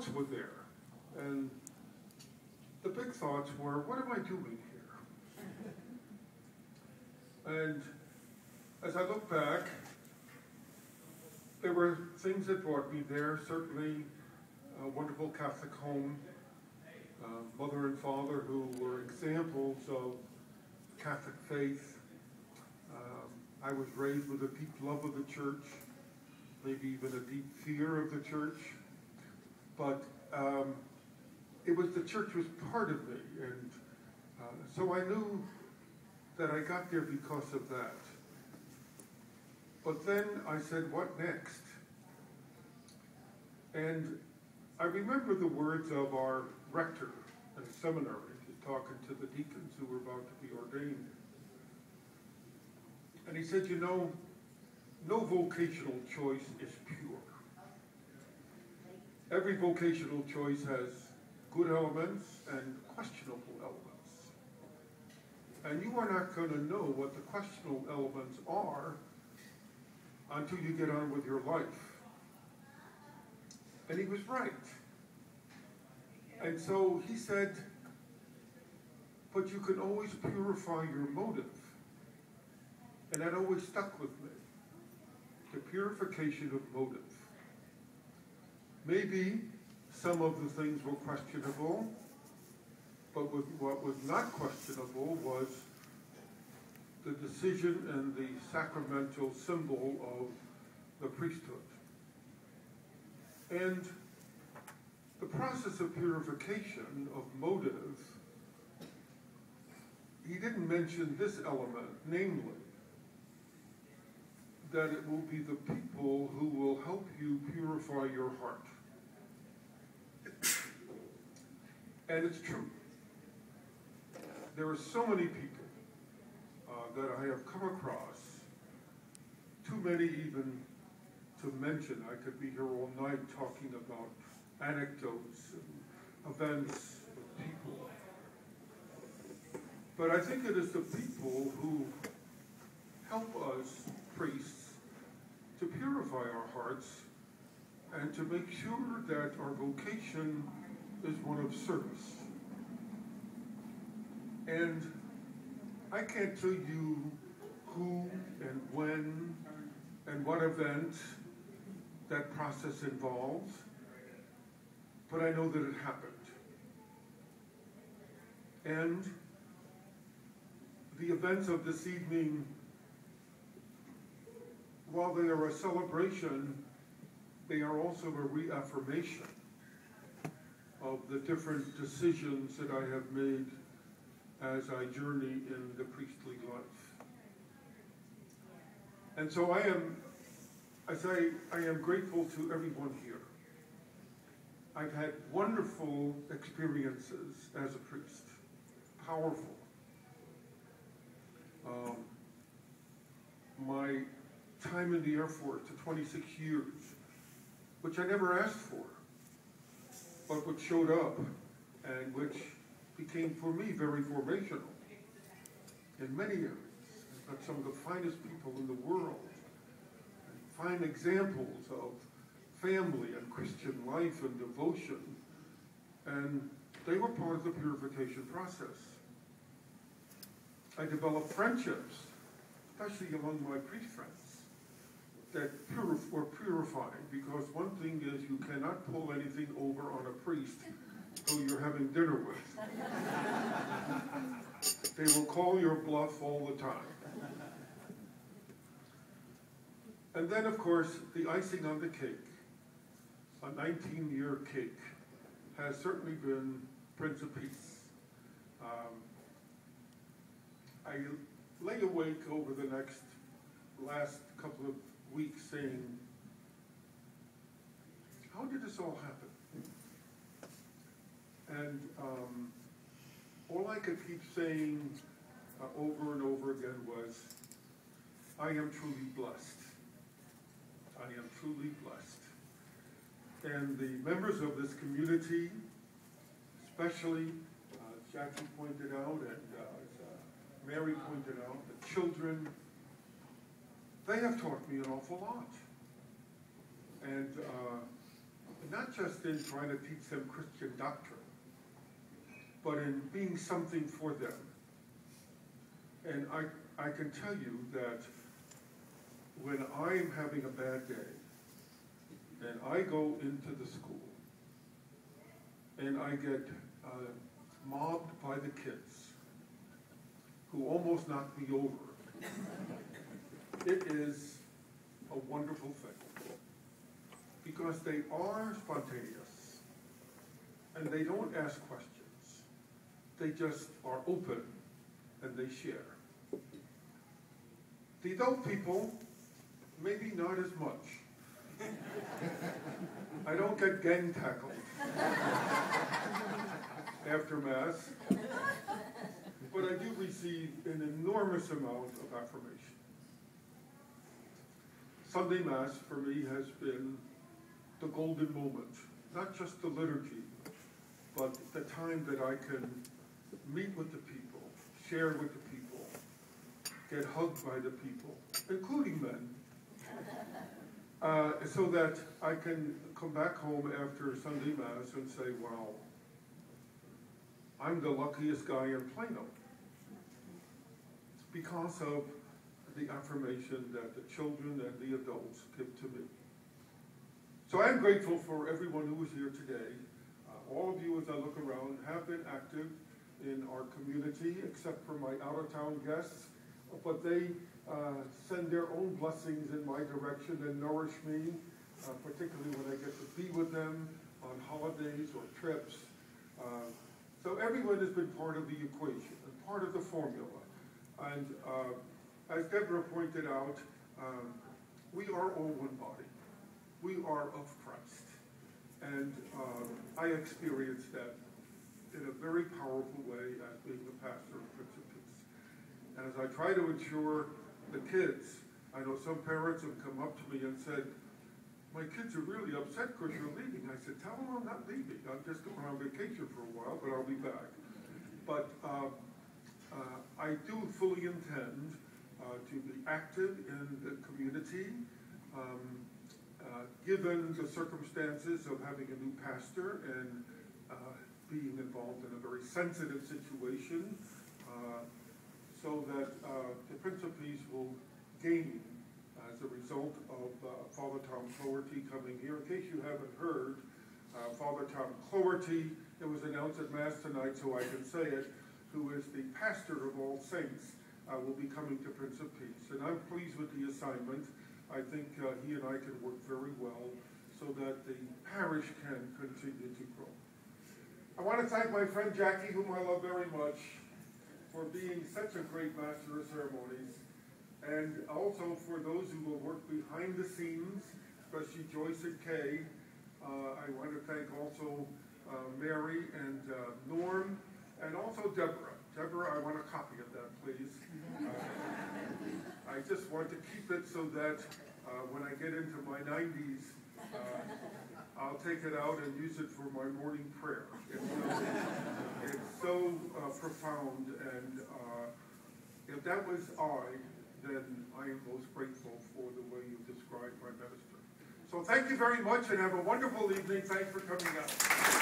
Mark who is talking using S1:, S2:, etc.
S1: thoughts were there. And the big thoughts were, what am I doing here? And as I look back, there were things that brought me there, certainly a wonderful Catholic home, mother and father who were examples of Catholic faith. I was raised with a deep love of the church, maybe even a deep fear of the church, but it was the church was part of me, and so I knew that I got there because of that. But then I said, what next? And I remember the words of our rector at a seminary, talking to the deacons who were about to be ordained. And he said, you know, no vocational choice is pure. Every vocational choice has good elements and questionable elements. And you are not going to know what the questionable elements are until you get on with your life. And he was right. And so he said, but you can always purify your motive. And that always stuck with me. The purification of motive. Maybe some of the things were questionable, but what was not questionable was the decision and the sacramental symbol of the priesthood. And the process of purification of motive, he didn't mention this element, namely, that it will be the people who will help you purify your heart. And it's true. There are so many people that I have come across, too many even to mention. I could be here all night talking about anecdotes and events with people. But I think it is the people who help us, priests, to purify our hearts and to make sure that our vocation is one of service. And I can't tell you who and when and what event that process involves, but I know that it happened. And the events of this evening, while they are a celebration, they are also a reaffirmation of the different decisions that I have made as I journey in the priestly life. And so I am grateful to everyone here. I've had wonderful experiences as a priest, powerful. My time in the Air Force, to 26 years, which I never asked for, but which showed up and which became for me very formational in many areas. I've got some of the finest people in the world, and fine examples of family and Christian life and devotion, and they were part of the purification process. I developed friendships, especially among my priest friends, that were purifying, because one thing is you cannot pull anything over on a priest who you're having dinner with. They will call your bluff all the time. And then, of course, the icing on the cake, a 19-year cake, has certainly been Prince of Peace. I lay awake over the last couple of weeks saying, how did this all happen? And all I could keep saying over and over again was, I am truly blessed. I am truly blessed. And the members of this community, especially, Jackie pointed out, and Mary pointed out, the children, they have taught me an awful lot. And not just in trying to teach them Christian doctrine, but in being something for them. And I can tell you that when I'm having a bad day, and I go into the school, and I get mobbed by the kids, who almost knocked me over, it is a wonderful thing. Because they are spontaneous, and they don't ask questions. They just are open, and they share. The adult people, maybe not as much. I don't get gang tackled after Mass, but I do receive an enormous amount of affirmation. Sunday Mass for me has been the golden moment, not just the liturgy, but the time that I can meet with the people, share with the people, get hugged by the people, including men, so that I can come back home after Sunday Mass and say, wow, I'm the luckiest guy in Plano, because of the affirmation that the children and the adults give to me. So I'm grateful for everyone who is here today. All of you, as I look around, have been active in our community, except for my out-of-town guests, but they send their own blessings in my direction and nourish me, particularly when I get to be with them on holidays or trips. So everyone has been part of the equation and part of the formula. And as Deborah pointed out, we are all one body. We are of Christ. And I experienced that in a very powerful way as being the pastor of Prince of Peace. And as I try to ensure the kids, I know some parents have come up to me and said, my kids are really upset because you're leaving. I said, tell them I'm not leaving. I'm just going on vacation for a while, but I'll be back. But I do fully intend to be active in the community, given the circumstances of having a new pastor and being involved in a very sensitive situation, so that the Prince of Peace will gain as a result of Father Tom Cloherty coming here. In case you haven't heard, Father Tom Cloherty, it was announced at Mass tonight, so I can say it, who is the pastor of All Saints, will be coming to Prince of Peace. And I'm pleased with the assignment. I think he and I can work very well so that the parish can continue to grow. I want to thank my friend Jackie, whom I love very much, for being such a great master of ceremonies, and also for those who will work behind the scenes, especially Joyce and Kay. I want to thank also Mary and Norm, and also Deborah. Deborah, I want a copy of that, please. I just want to keep it so that when I get into my 90s, I'll take it out and use it for my morning prayer. It's so profound, and if that was I, then I am most grateful for the way you described my minister. So thank you very much, and have a wonderful evening. Thanks for coming out.